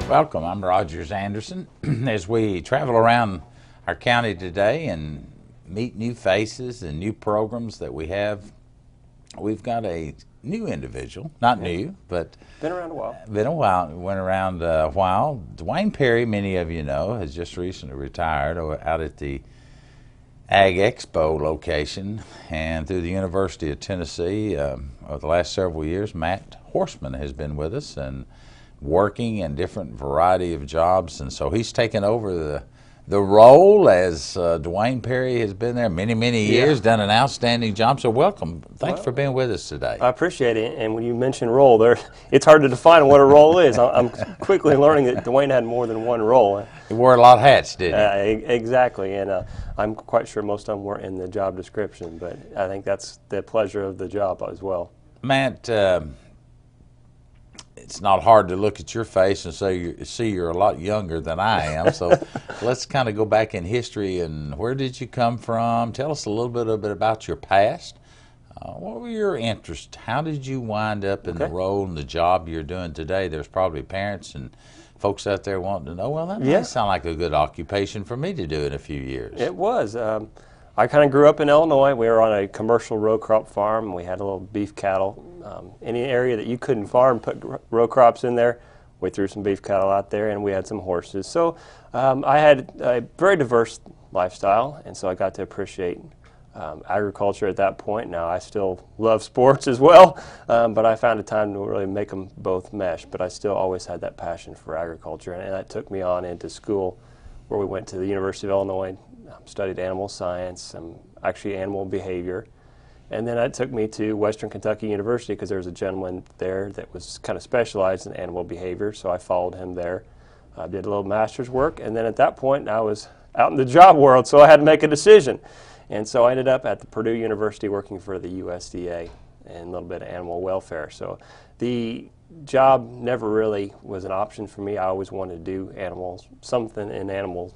Welcome, I'm Rogers Anderson. As we travel around our county today and meet new faces and new programs that we have, we've got a new individual, not new, but been around a while. Went around a while. Dwayne Perry, many of you know, has just recently retired out at the Ag Expo location, and through the University of Tennessee over the last several years, Matt Horsman has been with us and working in different variety of jobs, and so he's taken over the role as Dwayne Perry has been there many years, done an outstanding job. So welcome. Thanks for being with us today. I appreciate it. And when you mention role, it's hard to define what a role is. I'm quickly learning that Dwayne had more than one role. He wore a lot of hats, didn't he? Exactly. And I'm quite sure most of them weren't in the job description, but I think that's the pleasure of the job as well. Matt, it's not hard to look at your face and see you're a lot younger than I am. So let's kind of go back in history. And where did you come from? Tell us a little bit about your past. What were your interests? How did you wind up in the role and the job you're doing today? There's probably parents and folks out there wanting to know, well, that might sound like a good occupation for me to do in a few years. It was. I kind of grew up in Illinois. We were on a commercial row crop farm, and we had a little beef cattle. Any area that you couldn't farm, put row crops in there. We threw some beef cattle out there, and we had some horses. So I had a very diverse lifestyle, and so I got to appreciate agriculture at that point. Now, I still love sports as well, but I found a time to really make them both mesh. But I still always had that passion for agriculture, and that took me on into school, where we went to the University of Illinois, studied animal science, actually animal behavior. And then that took me to Western Kentucky University because there was a gentleman there that was kind of specialized in animal behavior, so I followed him there. I did a little master's work, and then at that point I was out in the job world, so I had to make a decision. And so I ended up at the Purdue University working for the USDA and a little bit of animal welfare. So the job never really was an option for me. I always wanted to do animals, something in animals,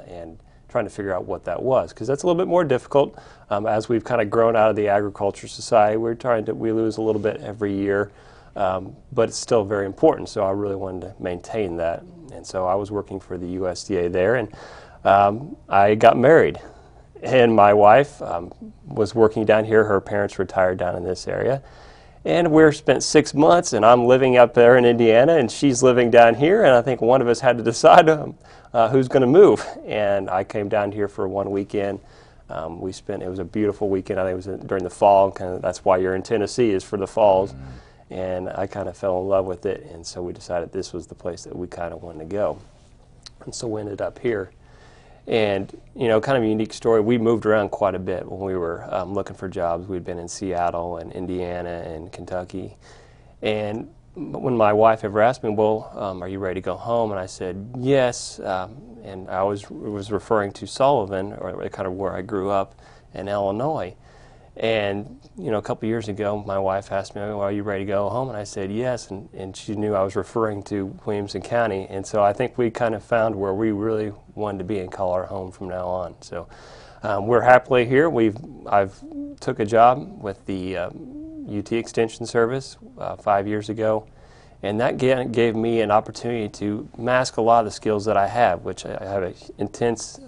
and trying to figure out what that was, because that's a little bit more difficult. As we've kind of grown out of the agriculture society, we lose a little bit every year, but it's still very important, so I really wanted to maintain that. And so I was working for the USDA there, and I got married. And my wife was working down here. Her parents retired down in this area. And we spent 6 months, and I'm living up there in Indiana, and she's living down here, and I think one of us had to decide who's going to move. And I came down here for one weekend. It was a beautiful weekend. I think it was during the fall. That's why you're in Tennessee, is for the falls. And I kind of fell in love with it, and so we decided this was the place that we kind of wanted to go. And so we ended up here. And, you know, kind of a unique story. We moved around quite a bit when we were looking for jobs. We'd been in Seattle and Indiana and Kentucky. And when my wife ever asked me, well, are you ready to go home? And I said, yes. And I was referring to Sullivan, or kind of where I grew up in Illinois. And, you know, a couple years ago, my wife asked me, well, are you ready to go home? And I said, yes. And she knew I was referring to Williamson County. And so I think we kind of found where we really wanted to be and call our home from now on. So we're happily here. I've took a job with the UT Extension Service 5 years ago. And that gave me an opportunity to mask a lot of the skills that I have, which I have an intense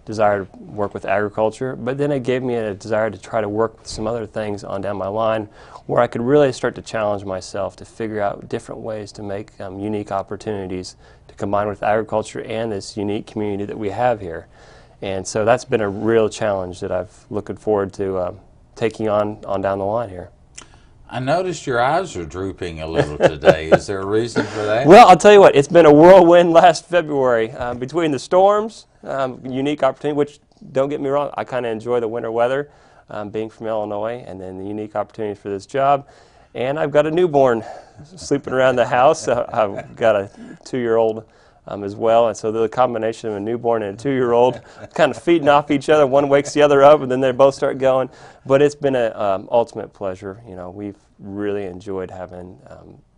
desire to work with agriculture, but then it gave me a desire to try to work with some other things on down my line where I could really start to challenge myself to figure out different ways to make unique opportunities to combine with agriculture and this unique community that we have here. And so that's been a real challenge that I've looking forward to taking on down the line here. I noticed your eyes are drooping a little today. Is there a reason for that? Well, I'll tell you what, it's been a whirlwind last February. Between the storms, unique opportunity, which, don't get me wrong, I kind of enjoy the winter weather, being from Illinois, and then the unique opportunity for this job. And I've got a newborn sleeping around the house. I've got a 2-year-old as well, and so the combination of a newborn and a 2-year-old kind of feeding off each other. One wakes the other up, and then they both start going. But it's been an ultimate pleasure. You know, we've really enjoyed having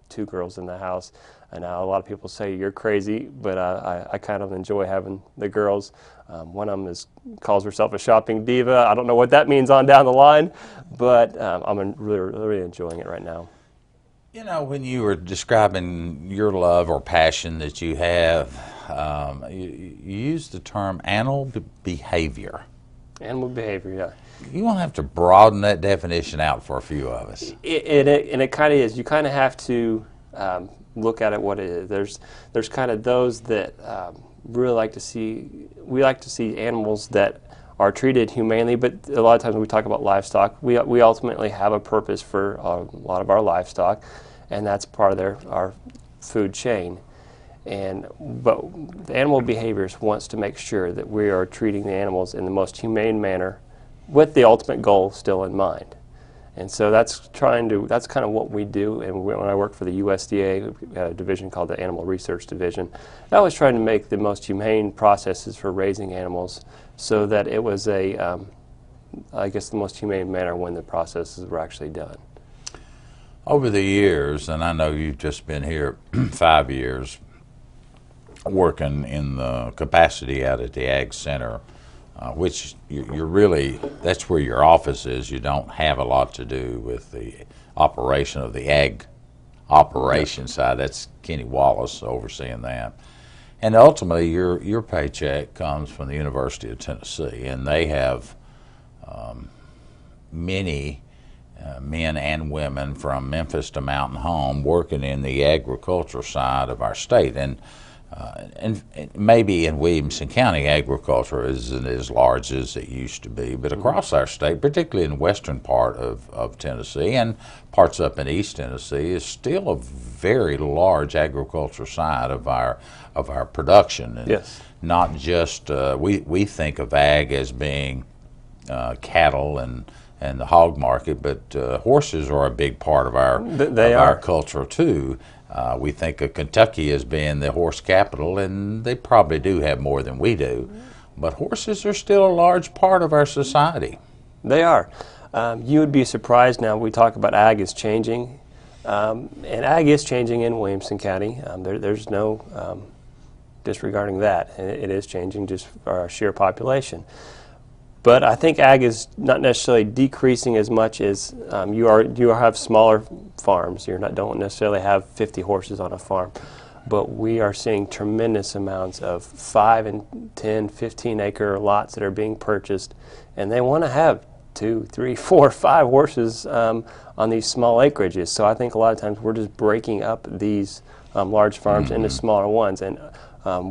2 girls in the house. And a lot of people say you're crazy, but I kind of enjoy having the girls. One of them calls herself a shopping diva. I don't know what that means on down the line, but I'm really enjoying it right now. You know, when you were describing your love or passion that you have, you used the term animal behavior. Animal behavior, yeah. You won't have to broaden that definition out for a few of us. And it kind of is. You kind of have to look at it what it is. There's kind of those that really like to see. We like to see animals that are treated humanely, but a lot of times when we talk about livestock, we ultimately have a purpose for a lot of our livestock, and that's part of our food chain. But the animal behaviors wants to make sure that we are treating the animals in the most humane manner, with the ultimate goal still in mind. And so that's kind of what we do. And when I worked for the USDA, we had a division called the Animal Research Division. I was trying to make the most humane processes for raising animals so that it was I guess the most humane manner when the processes were actually done. Over the years, and I know you've just been here 5 years, working in the capacity out at the Ag Center, which you're really, that's where your office is. You don't have a lot to do with the operation of the ag operation side. That's Kenny Wallace overseeing that. And ultimately, your paycheck comes from the University of Tennessee, and they have many men and women from Memphis to Mountain Home working in the agricultural side of our state. And maybe in Williamson County, agriculture isn't as large as it used to be, but across our state, particularly in the western part of Tennessee and parts up in East Tennessee, is still a very large agricultural side of our production. And yes. Not just we think of ag as being cattle and the hog market, but horses are a big part of our culture too. We think of Kentucky as being the horse capital, and they probably do have more than we do. But horses are still a large part of our society. They are. You would be surprised now we talk about ag is changing. And ag is changing in Williamson County. There's no disregarding that. It is changing just for our sheer population. But I think ag is not necessarily decreasing as much as you have smaller farms. Don't necessarily have 50 horses on a farm. But we are seeing tremendous amounts of 5 and 10, 15 acre lots that are being purchased, and they want to have 2, 3, 4, 5 horses on these small acreages. So I think a lot of times we're just breaking up these large farms into smaller ones. And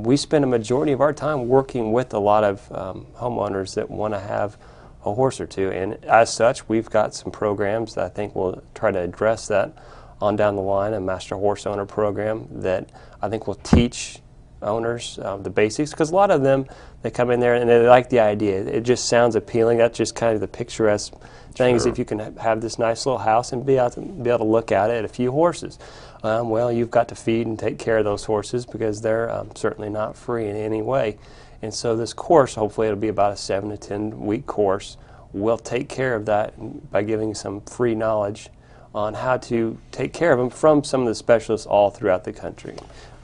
we spend a majority of our time working with a lot of homeowners that want to have a horse or two. And as such, we've got some programs that I think will try to address that on down the line, a Master Horse Owner program that I think will teach owners the basics, because a lot of them, they come in there and they like the idea. It just sounds appealing. That's just kind of the picturesque things. Sure. If you can have this nice little house and be able to look at it at a few horses. Well, you've got to feed and take care of those horses because they're certainly not free in any way. And so this course, hopefully it'll be about a 7 to 10 week course. We'll take care of that by giving some free knowledge on how to take care of them from some of the specialists all throughout the country.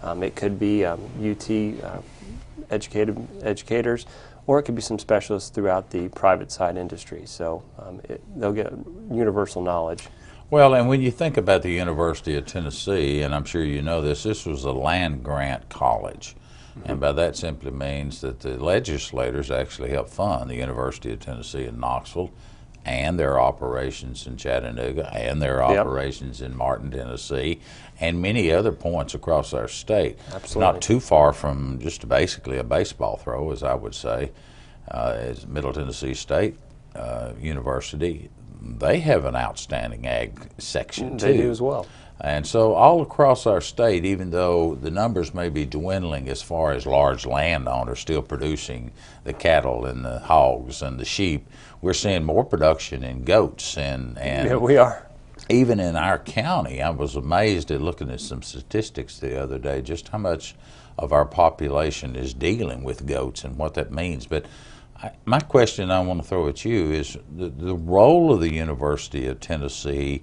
It could be UT educators, or it could be some specialists throughout the private side industry. So they'll get universal knowledge. Well, and when you think about the University of Tennessee, and I'm sure you know this was a land grant college. And by that simply means that the legislators actually help fund the University of Tennessee in Knoxville and their operations in Chattanooga and their operations in Martin, Tennessee, and many other points across our state. Absolutely. Not too far from just basically a baseball throw, as I would say, as Middle Tennessee State University. They have an outstanding ag section too. They do as well. And so all across our state, even though the numbers may be dwindling as far as large landowners still producing the cattle and the hogs and the sheep, we're seeing more production in goats. And yeah, we are. Even in our county, I was amazed at looking at some statistics the other day, just how much of our population is dealing with goats and what that means. But my question I want to throw at you is the role of the University of Tennessee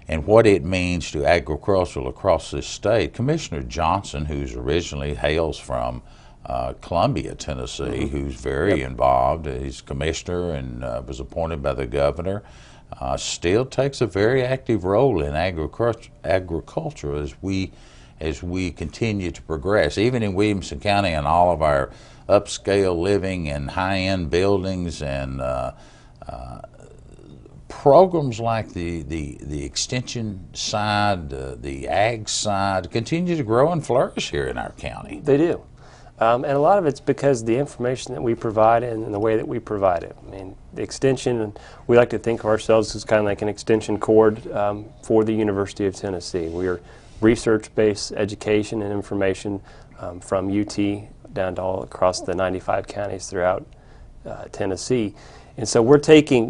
and what it means to agriculture across this state. Commissioner Johnson, who's originally hails from Columbia, Tennessee, who's very involved. He's commissioner and was appointed by the governor. still takes a very active role in agriculture as we continue to progress. Even in Williamson County and all of our upscale living and high-end buildings and programs like the extension side, the ag side continue to grow and flourish here in our county. They do. And a lot of it's because the information that we provide and the way that we provide it. I mean, the extension, we like to think of ourselves as kind of like an extension cord for the University of Tennessee. We are research-based education and information from UT down to all across the 95 counties throughout Tennessee. And so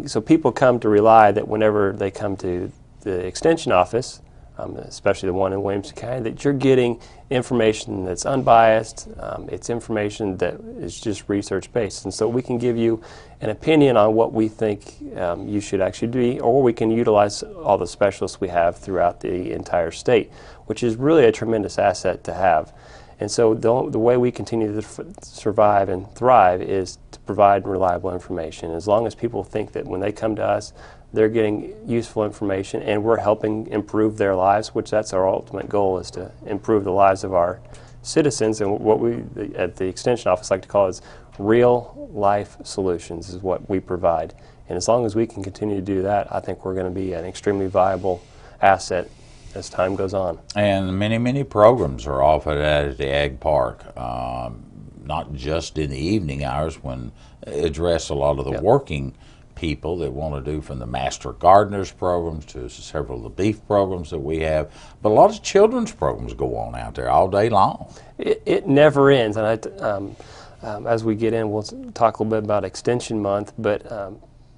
so people come to rely that whenever they come to the extension office, especially the one in Williamson County, that you're getting information that's unbiased. It's information that is just research-based. And so we can give you an opinion on what we think you should actually do, or we can utilize all the specialists we have throughout the entire state, which is really a tremendous asset to have. And so the way we continue to survive and thrive is to provide reliable information. As long as people think that when they come to us, they're getting useful information and we're helping improve their lives, which that's our ultimate goal, is to improve the lives of our citizens. And what we at the Extension Office like to call is real life solutions is what we provide. And as long as we can continue to do that, I think we're going to be an extremely viable asset as time goes on. And many programs are offered at the Ag Park, not just in the evening hours when address a lot of the working people that want to do, from the Master Gardeners programs to several of the beef programs that we have, but a lot of children's programs go on out there all day long. It never ends, and as we get in, we'll talk a little bit about Extension Month, but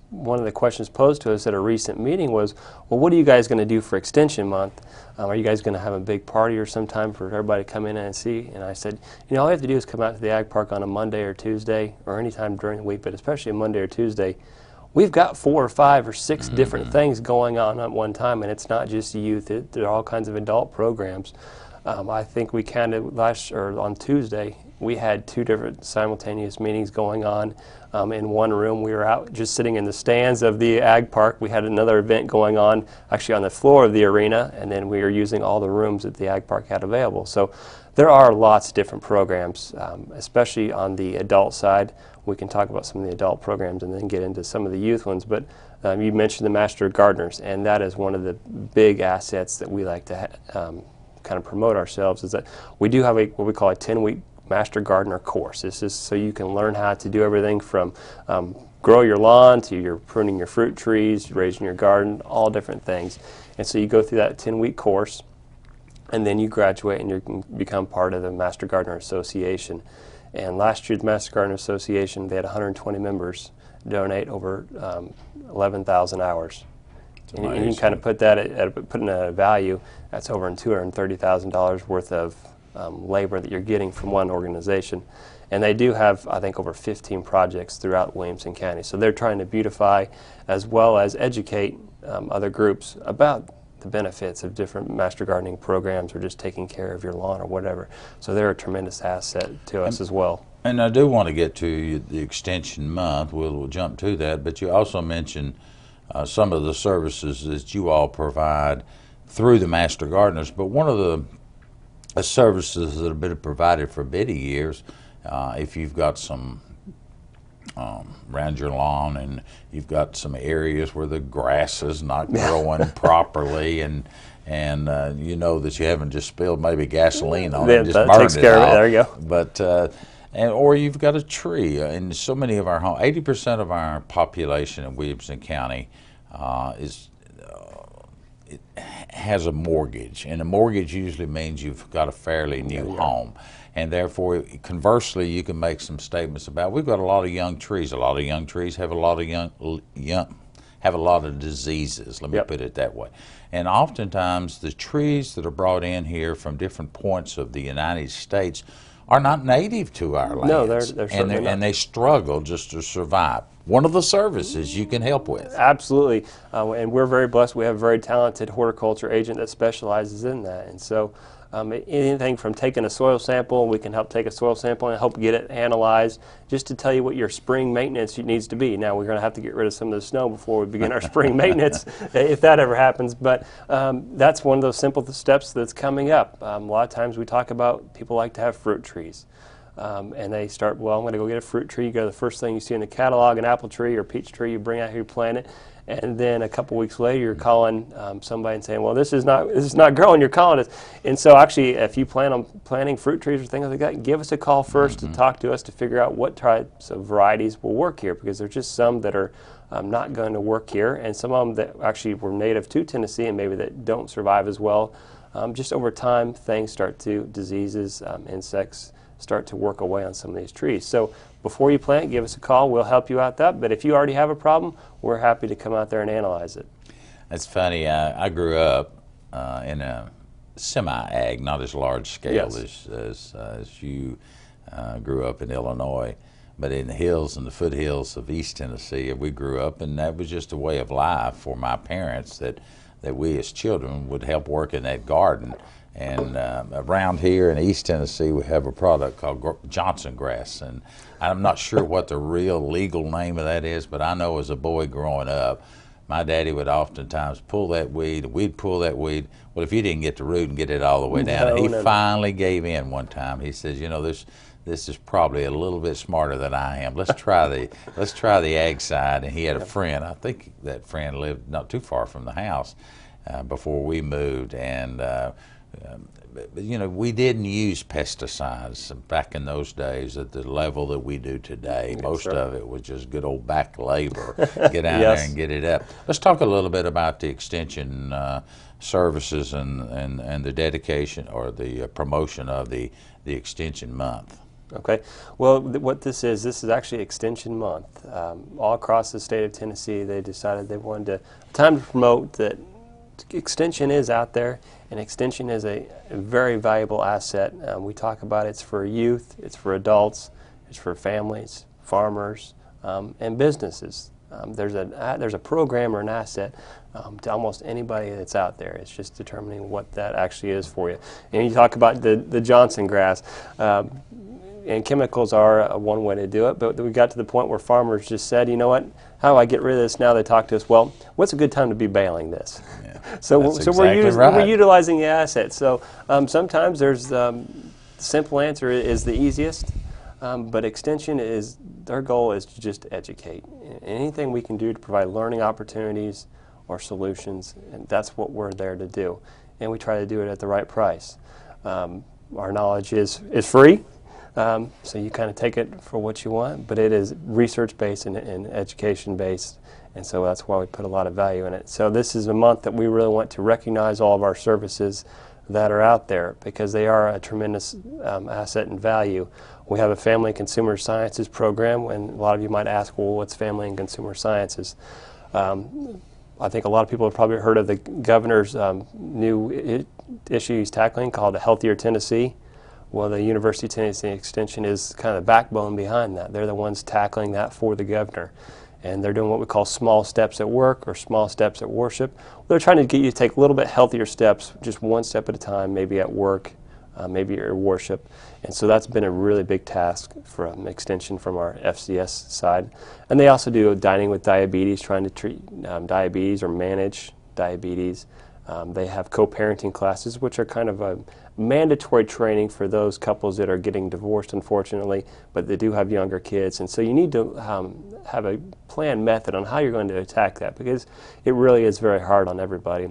one of the questions posed to us at a recent meeting was, well, what are you guys going to do for Extension Month? Are you guys going to have a big party or sometime for everybody to come in and see? And I said, all you have to do is come out to the Ag Park on a Monday or Tuesday, or anytime during the week, but especially a Monday or Tuesday. We've got 4 or 5 or 6 different things going on at one time, and it's not just youth. There are all kinds of adult programs. I think we counted on Tuesday, we had 2 different simultaneous meetings going on. In one room, we were out just sitting in the stands of the Ag Park. We had another event going on actually on the floor of the arena, and then we were using all the rooms that the Ag Park had available. So there are lots of different programs, especially on the adult side. We can talk about some of the adult programs and then get into some of the youth ones. But you mentioned the Master Gardeners, and that is one of the big assets that we like to kind of promote ourselves, is that we do have what we call a 10-week Master Gardener course. This is so you can learn how to do everything from grow your lawn to your pruning your fruit trees, raising your garden, all different things. And so you go through that 10-week course, and then you graduate and you can become part of the Master Gardener Association. And last year's Master Gardener Association, they had 120 members donate over 11,000 hours. And you can kind of put that put in a value. That's over $230,000 worth of labor that you're getting from one organization. And they do have, I think, over 15 projects throughout Williamson County. So they're trying to beautify as well as educate other groups about the benefits of different master gardening programs, or just taking care of your lawn or whatever. So they're a tremendous asset to us as well. And I do want to get to the Extension Month. We'll jump to that, but you also mentioned some of the services that you all provide through the Master Gardeners. But one of the services that have been provided for many years, if you've got some around your lawn and you've got some areas where the grass is not growing properly, and you know that you haven't just spilled maybe gasoline on it, just burned takes care of it. There you go. But or you've got a tree. In so many of our homes, 80% of our population in Williamson County has a mortgage, and a mortgage usually means you've got a fairly new home. And therefore, conversely, you can make some statements about, we've got a lot of young trees. A lot of young trees have a lot of diseases, let me put it that way. And oftentimes, the trees that are brought in here from different points of the United States are not native to our lands. No, they're certainly not. And they struggle just to survive. One of the services you can help with. Absolutely. And we're very blessed. We have a very talented horticulture agent that specializes in that. And so Anything from taking a soil sample, we can help take a soil sample and help get it analyzed, just to tell you what your spring maintenance needs to be. Now, we're going to have to get rid of some of the snow before we begin our spring maintenance, if that ever happens. But that's one of those simple steps that's coming up. A lot of times we talk about people like to have fruit trees. And they start, well, I'm going to go get a fruit tree. You go to the first thing you see in the catalog, an apple tree or peach tree, you bring out here, you plant it. And then a couple weeks later, you're calling somebody and saying, well, this is not growing. You're calling us. And so actually, if you plan on planting fruit trees or things like that, give us a call first to talk to us to figure out what types of varieties will work here, because there's just some that are not going to work here, and some of them that actually were native to Tennessee and maybe that don't survive as well. Just over time, diseases, insects, start to work away on some of these trees. So before you plant, give us a call. We'll help you out that. But if you already have a problem, we're happy to come out there and analyze it. That's funny. I grew up in a semi-ag, not as large scale as you grew up in Illinois, but in the hills and the foothills of East Tennessee, we grew up, and that was just a way of life for my parents that we as children would help work in that garden. And around here in East Tennessee, we have a product called Johnson grass, and I'm not sure what the real legal name of that is, but I know as a boy growing up, my daddy would oftentimes pull that weed, we'd pull that weed. Well, if you didn't get the root and get it all the way down, he finally gave in one time. He says, you know, this is probably a little bit smarter than I am. Let's try the ag side. And he had a friend. I think that friend lived not too far from the house before we moved, and you know, we didn't use pesticides back in those days at the level that we do today. Most of it was just good old back labor. Get out there and get it up. Let's talk a little bit about the extension services and the dedication or the promotion of the extension month. Okay. Well, what this is actually Extension Month. All across the state of Tennessee, they decided they wanted time to promote that extension is out there, and extension is a very valuable asset. We talk about it's for youth, it's for adults, it's for families, farmers, and businesses. There's a program or an asset to almost anybody that's out there. It's just determining what that actually is for you. And you talk about the Johnson grass. And chemicals are one way to do it, but we got to the point where farmers just said, you know what, how do I get rid of this? Now they talk to us, well, what's a good time to be baling this? Yeah, so we're utilizing the asset. So sometimes there's the simple answer is the easiest, but extension is, their goal is to just educate. Anything we can do to provide learning opportunities or solutions, and that's what we're there to do. And we try to do it at the right price. Our knowledge is free. So you kind of take it for what you want, but it is research-based and education-based, and so that's why we put a lot of value in it. So this is a month that we really want to recognize all of our services that are out there, because they are a tremendous asset and value. We have a Family and Consumer Sciences program, and a lot of you might ask, well, what's Family and Consumer Sciences? I think a lot of people have probably heard of the governor's new issue he's tackling called A Healthier Tennessee. Well, the University of Tennessee Extension is kind of the backbone behind that. They're the ones tackling that for the governor. And they're doing what we call small steps at work or small steps at worship. They're trying to get you to take a little bit healthier steps, just one step at a time, maybe at work, maybe at your worship. And so that's been a really big task for an extension from our FCS side. And they also do dining with diabetes, trying to treat diabetes or manage diabetes. They have co-parenting classes, which are kind of a mandatory training for those couples that are getting divorced, unfortunately, but they do have younger kids. And so you need to have a planned method on how you're going to attack that, because it really is very hard on everybody.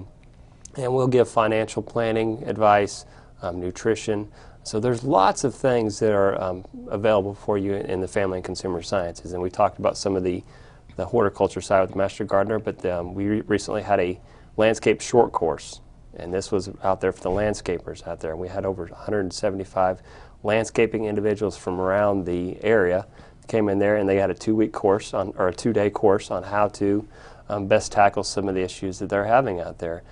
And we'll give financial planning advice, nutrition. So there's lots of things that are available for you in the Family and Consumer Sciences. And we talked about some of the horticulture side with Master Gardener, but we recently had a landscape short course, and this was out there for the landscapers out there. We had over 175 landscaping individuals from around the area came in there, and they had a 2-week course or a 2-day course on how to best tackle some of the issues that they're having out there.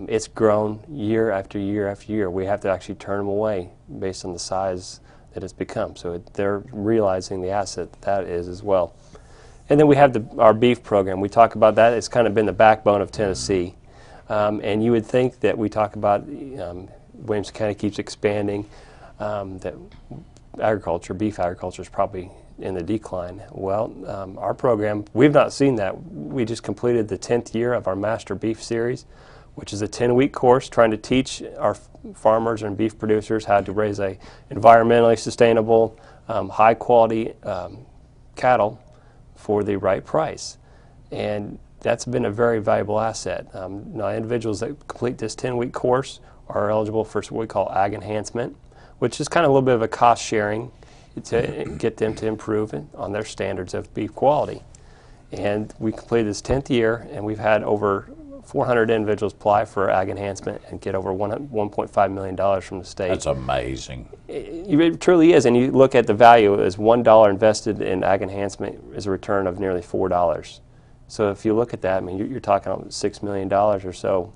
It's grown year after year after year. We have to actually turn them away based on the size that it's become. So they're realizing the asset that is as well. And then we have our beef program. We talk about that. It's kind of been the backbone of Tennessee. And you would think that we talk about Williamson County keeps expanding, that agriculture, beef agriculture, is probably in the decline. Well, our program, we've not seen that. We just completed the 10th year of our Master Beef Series, which is a 10-week course trying to teach our farmers and beef producers how to raise a environmentally sustainable, high-quality cattle for the right price. And that's been a very valuable asset. Now, individuals that complete this 10-week course are eligible for what we call Ag Enhancement, which is kind of a little bit of a cost sharing to get them to improve on their standards of beef quality. And we completed this 10th year, and we've had over 400 individuals apply for Ag Enhancement and get over $1.5 million from the state. That's amazing. It truly is, and you look at the value as $1 invested in Ag Enhancement is a return of nearly $4. So if you look at that, I mean, you're talking about $6 million or so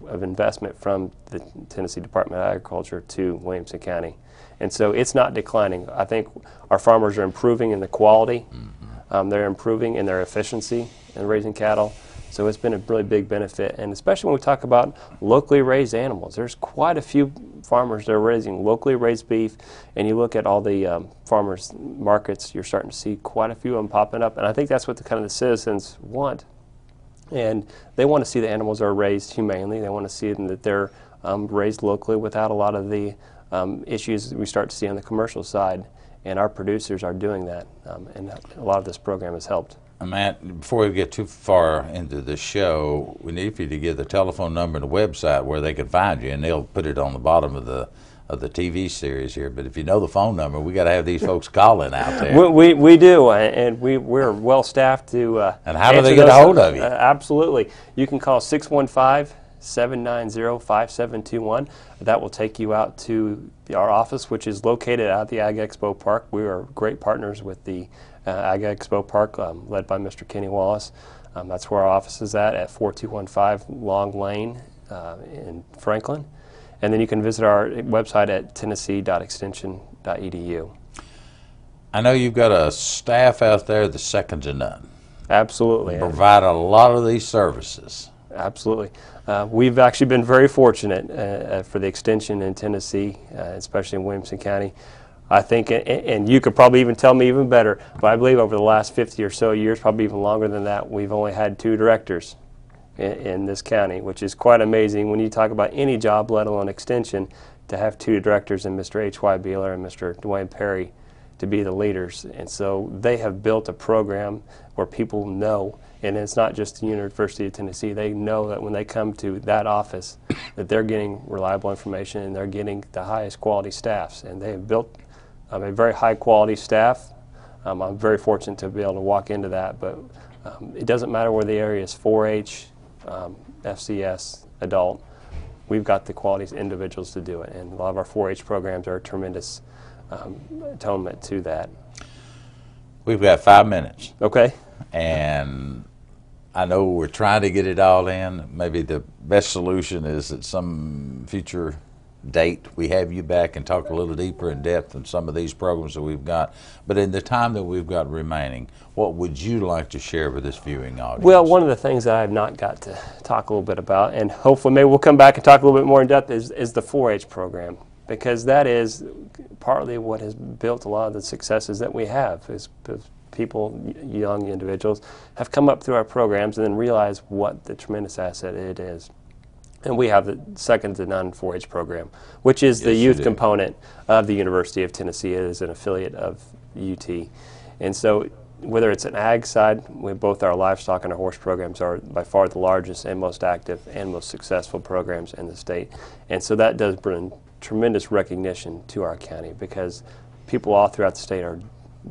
of investment from the Tennessee Department of Agriculture to Williamson County. And so it's not declining. I think our farmers are improving in the quality. They're improving in their efficiency in raising cattle. So it's been a really big benefit. And especially when we talk about locally raised animals, there's quite a few farmers that are raising locally raised beef. And you look at all the farmers markets, you're starting to see quite a few of them popping up. And I think that's what the citizens want. And they want to see the animals are raised humanely. They want to see them that they're raised locally without a lot of the issues that we start to see on the commercial side. And our producers are doing that. And a lot of this program has helped. Matt, before we get too far into the show, we need for you to give the telephone number and the website where they can find you, and they'll put it on the bottom of the TV series here. But if you know the phone number, we got to have these folks calling out there. We do, and we're well staffed to. And how do they get a hold of you? Absolutely, you can call 615-790-5721. That will take you out to our office, which is located at the Ag Expo Park. We are great partners with the Ag Expo Park, led by Mr. Kenny Wallace. That's where our office is at 4215 Long Lane in Franklin. And then you can visit our website at tennessee.extension.edu. I know you've got a staff out there that's second to none. Absolutely. They provide a lot of these services. Absolutely. We've actually been very fortunate for the extension in Tennessee, especially in Williamson County. I think, and you could probably even tell me even better, but I believe over the last 50 or so years, probably even longer than that, we've only had 2 directors in this county, which is quite amazing when you talk about any job, let alone extension, to have 2 directors, and Mr. H.Y. Beeler and Mr. Dwayne Perry to be the leaders. And so they have built a program where people know, and it's not just the University of Tennessee, they know that when they come to that office that they're getting reliable information and they're getting the highest quality staffs. And they have built a very high quality staff. I'm very fortunate to be able to walk into that, but it doesn't matter where the area is, 4-H, FCS, adult, we've got the quality individuals to do it. And a lot of our 4-H programs are a tremendous atonement to that. We've got 5 minutes. Okay. And I know we're trying to get it all in. Maybe the best solution is at some future date we have you back and talk a little deeper in depth on some of these programs that we've got. But in the time that we've got remaining, what would you like to share with this viewing audience? Well, one of the things that I have not got to talk a little bit about, and hopefully maybe we'll come back and talk a little bit more in depth, is the 4-H program, because that is partly what has built a lot of the successes that we have. Is people, young individuals, have come up through our programs and then realize what the tremendous asset it is. And we have the second to none 4-H program, which is the youth component of the University of Tennessee. It is an affiliate of UT. And so whether it's an ag side, both our livestock and our horse programs are by far the largest and most active and most successful programs in the state. And so that does bring tremendous recognition to our county, because people all throughout the state are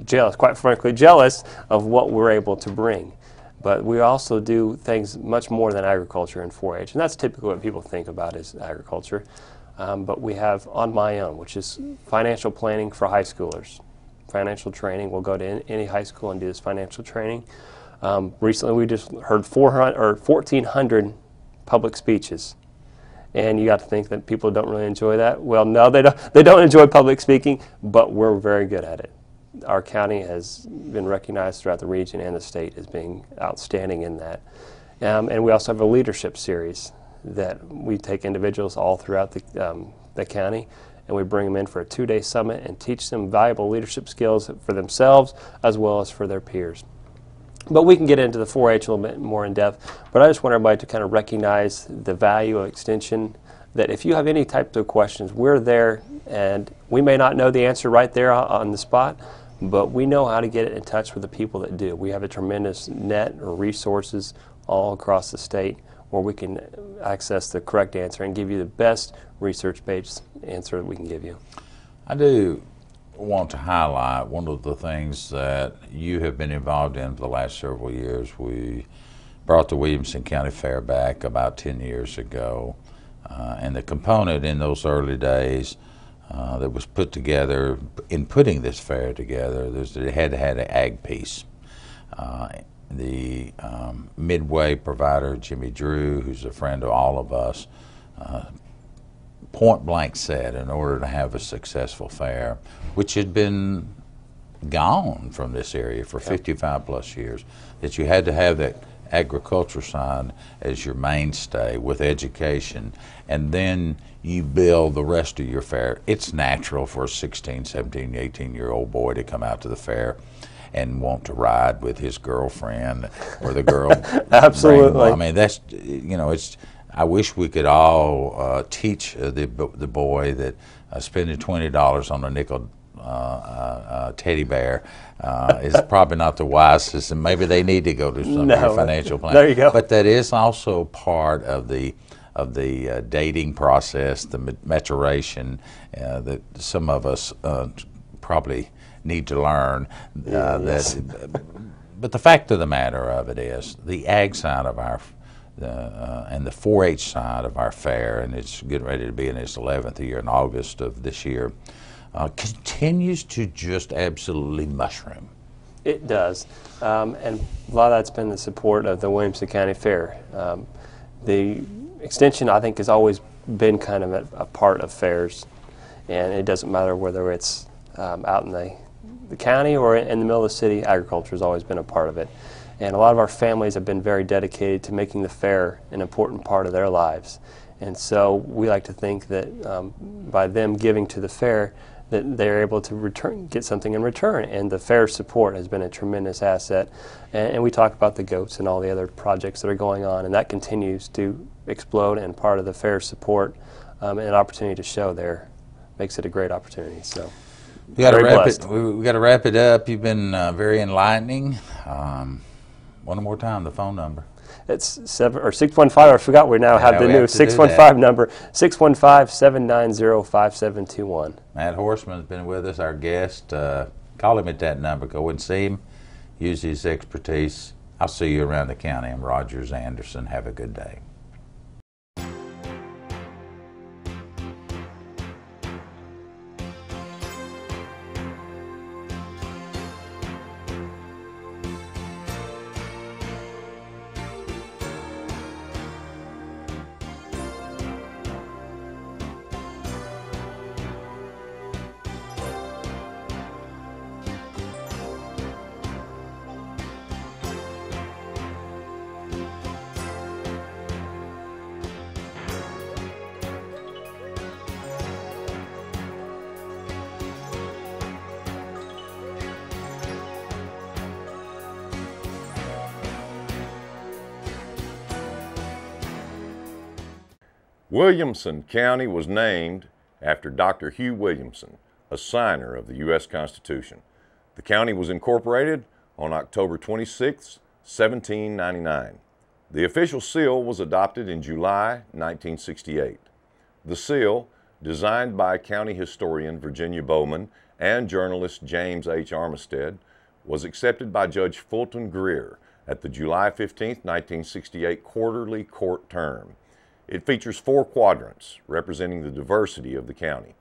jealous, quite frankly jealous, of what we're able to bring. But we also do things much more than agriculture in 4-H, and that's typically what people think about is agriculture. But we have On My Own, which is financial planning for high schoolers. Financial training. We'll go to any high school and do this financial training. Recently, we just heard 1,400 public speeches, and you got to think that people don't really enjoy that. Well, no, they don't. They don't enjoy public speaking, but we're very good at it. Our county has been recognized throughout the region and the state as being outstanding in that. And we also have a leadership series. that we take individuals all throughout the county, and we bring them in for a 2-day summit and teach them valuable leadership skills for themselves as well as for their peers. But we can get into the 4-H a little bit more in depth, but I just want everybody to kind of recognize the value of extension, that if you have any type of questions, we're there, and we may not know the answer right there on the spot, but we know how to get in touch with the people that do. We have a tremendous net of resources all across the state where we can access the correct answer and give you the best research-based answer that we can give you. I do want to highlight one of the things that you have been involved in for the last several years. We brought the Williamson County Fair back about 10 years ago, and the component in those early days that was put together in putting this fair together, it had to have an ag piece. The Midway provider, Jimmy Drew, who's a friend of all of us, point blank said, in order to have a successful fair, which had been gone from this area for 55 plus years, that you had to have that agriculture side as your mainstay with education, and then you build the rest of your fair. It's natural for a 16, 17, 18-year-old boy to come out to the fair and want to ride with his girlfriend or the girl. Absolutely. I mean, that's, you know, it's, I wish we could all teach the boy that spending $20 on a nickel teddy bear is probably not the wisest, and maybe they need to go to some of your financial plan. There you go. But that is also part of the dating process, the maturation that some of us probably need to learn. But the fact of the matter of it is, the ag side of our and the 4-H side of our fair, and it's getting ready to be in its 11th year in August of this year, continues to just absolutely mushroom. It does, and a lot of that's been the support of the Williamson County Fair. The extension, I think, has always been kind of a part of fairs, and it doesn't matter whether it's out in the county or in the middle of the city. Agriculture has always been a part of it. And a lot of our families have been very dedicated to making the fair an important part of their lives. And so we like to think that by them giving to the fair, that they're able to get something in return. And the fair support has been a tremendous asset. And we talk about the goats and all the other projects that are going on, and that continues to explode, and part of the fair support and an opportunity to show there makes it a great opportunity. So we got to wrap it up. You've been very enlightening. One more time, the phone number. It's 615. I forgot we now have the new 615 number, 615-790-5721. Matt Horsman has been with us, our guest. Call him at that number. Go and see him. Use his expertise. I'll see you around the county. I'm Rogers Anderson. Have a good day. Williamson County was named after Dr. Hugh Williamson, a signer of the U.S. Constitution. The county was incorporated on October 26, 1799. The official seal was adopted in July 1968. The seal, designed by county historian Virginia Bowman and journalist James H. Armistead, was accepted by Judge Fulton Greer at the July 15, 1968 quarterly court term. It features 4 quadrants representing the diversity of the county.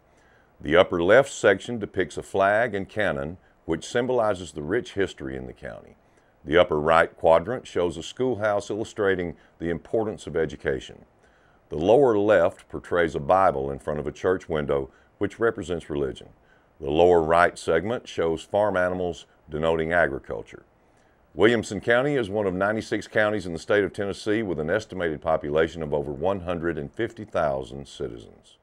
The upper left section depicts a flag and cannon which symbolizes the rich history in the county. The upper right quadrant shows a schoolhouse illustrating the importance of education. The lower left portrays a Bible in front of a church window which represents religion. The lower right segment shows farm animals denoting agriculture. Williamson County is one of 96 counties in the state of Tennessee with an estimated population of over 150,000 citizens.